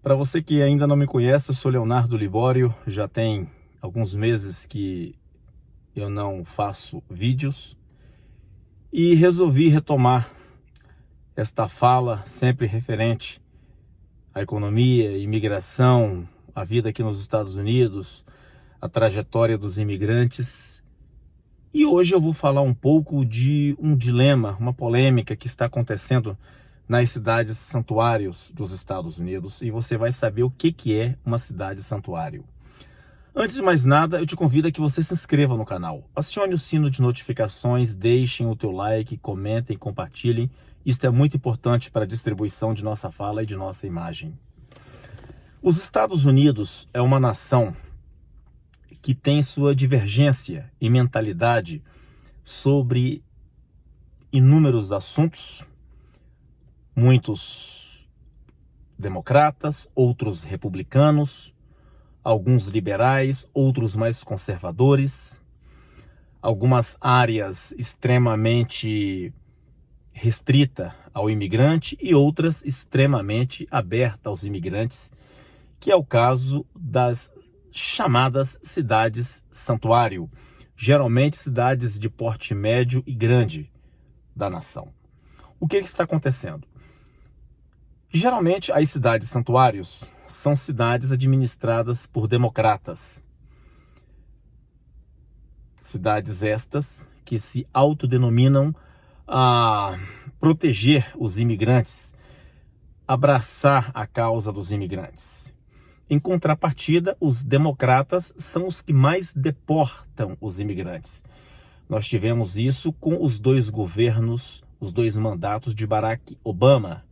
Para você que ainda não me conhece, eu sou Leonardo Libório, já tem alguns meses que eu não faço vídeos e resolvi retomar esta fala sempre referente à economia, imigração, a vida aqui nos Estados Unidos, a trajetória dos imigrantes. E hoje eu vou falar um pouco de um dilema, uma polêmica que está acontecendo nas cidades santuários dos Estados Unidos, e você vai saber o que é uma cidade santuário. Antes de mais nada, eu te convido a que você se inscreva no canal, acione o sino de notificações, deixem o teu like, comentem, compartilhem. Isto é muito importante para a distribuição de nossa fala e de nossa imagem. Os Estados Unidos é uma nação que tem sua divergência e mentalidade sobre inúmeros assuntos, muitos democratas, outros republicanos, alguns liberais, outros mais conservadores, algumas áreas extremamente restrita ao imigrante e outras extremamente aberta aos imigrantes, que é o caso das chamadas cidades santuário, geralmente cidades de porte médio e grande da nação. O que está acontecendo? Geralmente as cidades santuários são cidades administradas por democratas. Cidades estas que se autodenominam a proteger os imigrantes, abraçar a causa dos imigrantes. Em contrapartida, os democratas são os que mais deportam os imigrantes. Nós tivemos isso com os dois governos, os dois mandatos de Barack Obama,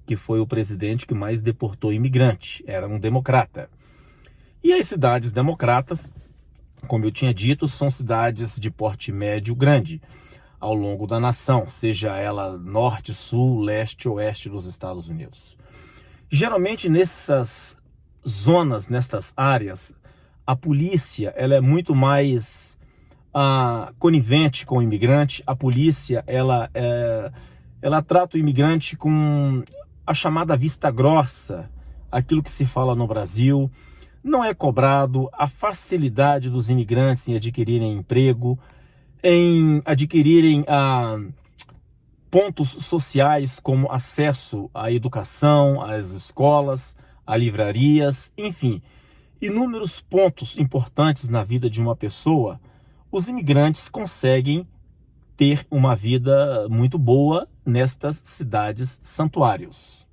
que foi o presidente que mais deportou imigrante, era um democrata. E as cidades democratas, como eu tinha dito, são cidades de porte médio grande ao longo da nação, seja ela norte, sul, leste, oeste dos Estados Unidos. Geralmente nessas zonas, nestas áreas, a polícia ela é muito mais conivente com o imigrante. A polícia ela trata o imigrante com a chamada vista grossa, aquilo que se fala no Brasil. Não é cobrado a facilidade dos imigrantes em adquirirem emprego, em adquirirem pontos sociais como acesso à educação, às escolas, a livrarias, enfim, inúmeros pontos importantes na vida de uma pessoa. Os imigrantes conseguem ter uma vida muito boa nestas cidades santuários.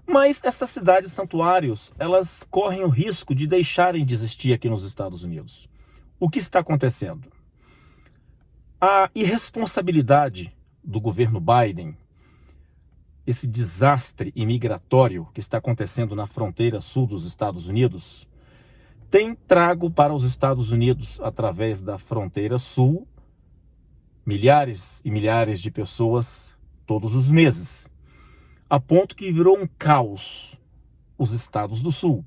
Mas essas cidades santuários, elas correm o risco de deixarem de existir aqui nos Estados Unidos. O que está acontecendo? A irresponsabilidade do governo Biden, esse desastre imigratório que está acontecendo na fronteira sul dos Estados Unidos, tem trago para os Estados Unidos, através da fronteira sul, milhares e milhares de pessoas todos os meses, a ponto que virou um caos os estados do sul.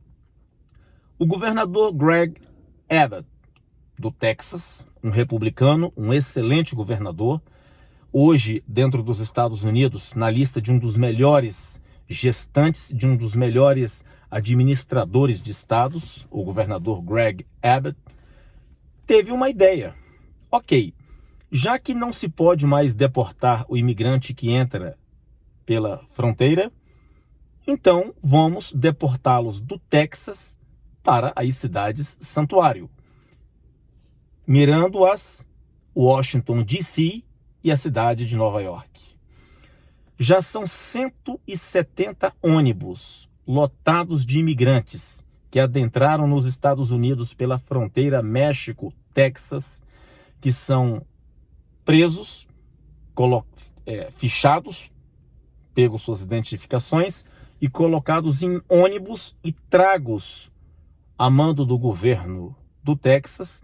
O governador Greg Abbott, do Texas, um republicano, um excelente governador, hoje, dentro dos Estados Unidos, na lista de um dos melhores gestantes, de um dos melhores administradores de estados, o governador Greg Abbott, teve uma ideia. Ok, já que não se pode mais deportar o imigrante que entra pela fronteira, então vamos deportá-los do Texas para as cidades santuário, mirando as Washington, D.C., e a cidade de Nova York. Já são 170 ônibus lotados de imigrantes que adentraram nos Estados Unidos pela fronteira México-Texas, que são presos, fichados, pegam suas identificações e colocados em ônibus e tragos a mando do governo do Texas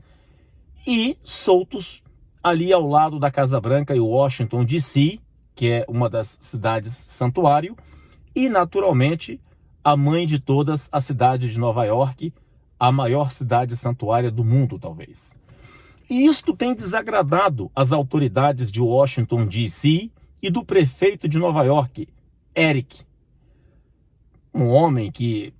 e soltos ali ao lado da Casa Branca e Washington, D.C., que é uma das cidades santuário, e naturalmente a mãe de todas, a cidade de Nova York, a maior cidade santuária do mundo, talvez. E isto tem desagradado as autoridades de Washington, D.C. e do prefeito de Nova York, Eric. um homem que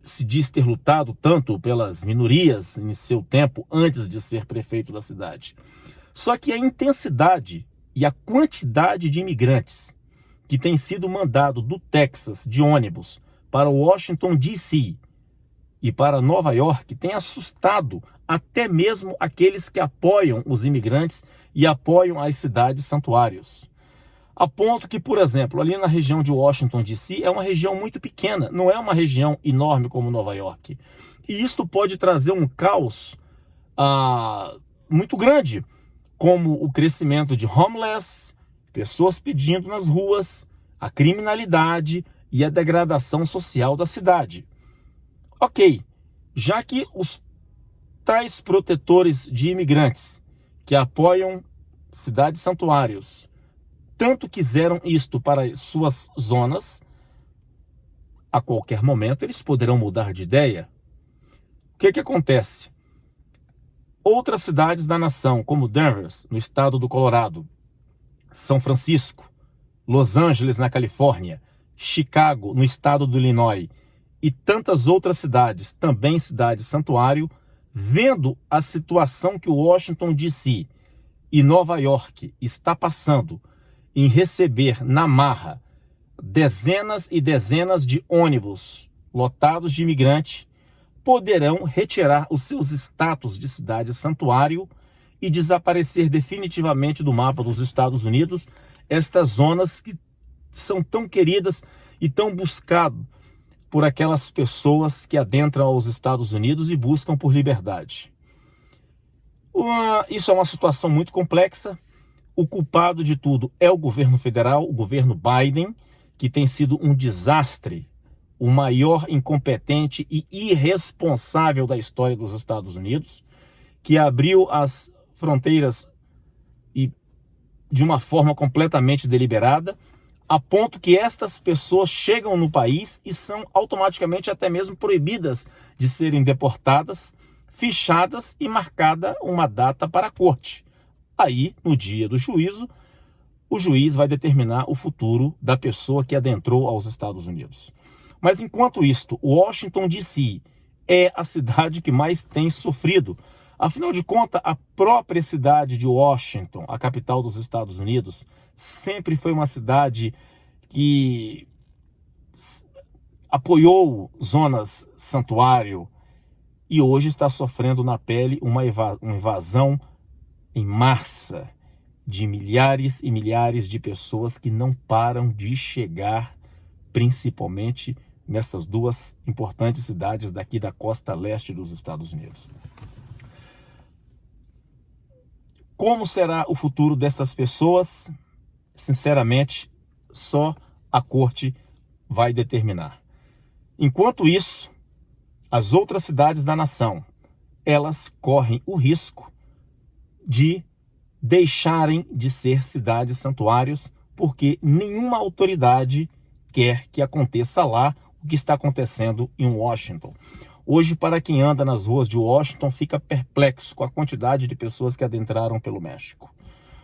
se diz ter lutado tanto pelas minorias em seu tempo antes de ser prefeito da cidade. Só que a intensidade e a quantidade de imigrantes que tem sido mandado do Texas de ônibus para Washington, D.C. e para Nova York tem assustado até mesmo aqueles que apoiam os imigrantes e apoiam as cidades santuários. A ponto que, por exemplo, ali na região de Washington, D.C., é uma região muito pequena, não é uma região enorme como Nova York. E isto pode trazer um caos muito grande, como o crescimento de homeless, pessoas pedindo nas ruas, a criminalidade e a degradação social da cidade. Ok, já que os tais protetores de imigrantes que apoiam cidades santuários tanto quiseram isto para suas zonas, a qualquer momento eles poderão mudar de ideia. O que acontece? Outras cidades da nação, como Denver, no estado do Colorado, São Francisco, Los Angeles, na Califórnia, Chicago, no estado do Illinois, e tantas outras cidades, também cidades santuário, vendo a situação que o Washington, D.C. e Nova York está passando em receber na marra dezenas e dezenas de ônibus lotados de imigrantes, poderão retirar os seus status de cidade santuário e desaparecer definitivamente do mapa dos Estados Unidos estas zonas que são tão queridas e tão buscadas por aquelas pessoas que adentram aos Estados Unidos e buscam por liberdade. Isso é uma situação muito complexa. O culpado de tudo é o governo federal, o governo Biden, que tem sido um desastre, o maior incompetente e irresponsável da história dos Estados Unidos, que abriu as fronteiras de uma forma completamente deliberada, a ponto que estas pessoas chegam no país e são automaticamente até mesmo proibidas de serem deportadas, fichadas e marcada uma data para a corte. Aí, no dia do juízo, o juiz vai determinar o futuro da pessoa que adentrou aos Estados Unidos. Mas enquanto isto, Washington, D.C. é a cidade que mais tem sofrido. Afinal de contas, a própria cidade de Washington, a capital dos Estados Unidos, sempre foi uma cidade que apoiou zonas santuário e hoje está sofrendo na pele uma invasão em massa de milhares e milhares de pessoas que não param de chegar, principalmente nessas duas importantes cidades daqui da costa leste dos Estados Unidos. Como será o futuro dessas pessoas? Sinceramente, só a corte vai determinar. Enquanto isso, as outras cidades da nação, elas correm o risco de deixarem de ser cidades santuários, porque nenhuma autoridade quer que aconteça lá o que está acontecendo em Washington. Hoje, para quem anda nas ruas de Washington, fica perplexo com a quantidade de pessoas que adentraram pelo México.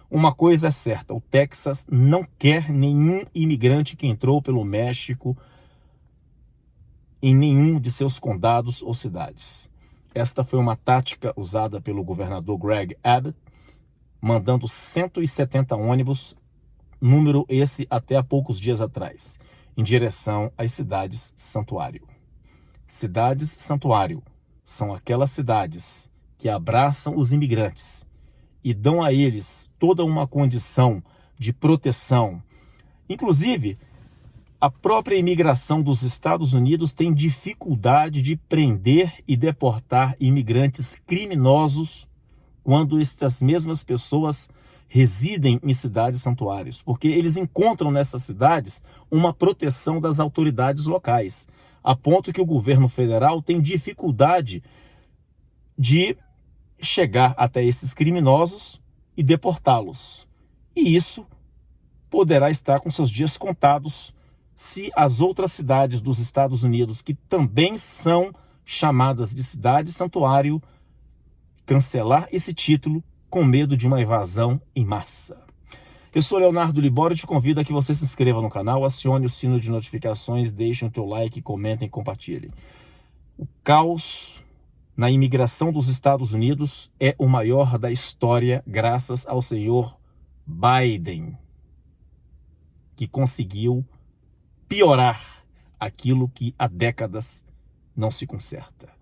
Uma coisa é certa, o Texas não quer nenhum imigrante que entrou pelo México em nenhum de seus condados ou cidades. Esta foi uma tática usada pelo governador Greg Abbott, mandando 170 ônibus, número esse até há poucos dias atrás, em direção às cidades santuário. Cidades santuário são aquelas cidades que abraçam os imigrantes e dão a eles toda uma condição de proteção. Inclusive, a própria imigração dos Estados Unidos tem dificuldade de prender e deportar imigrantes criminosos quando estas mesmas pessoas residem em cidades santuários, porque eles encontram nessas cidades uma proteção das autoridades locais, a ponto que o governo federal tem dificuldade de chegar até esses criminosos e deportá-los. E isso poderá estar com seus dias contados se as outras cidades dos Estados Unidos, que também são chamadas de cidade santuário, cancelar esse título com medo de uma invasão em massa. Eu sou Leonardo Libório e te convido a que você se inscreva no canal, acione o sino de notificações, deixe o teu like, comentem e compartilhem. O caos na imigração dos Estados Unidos é o maior da história, graças ao senhor Biden, que conseguiu piorar aquilo que há décadas não se conserta.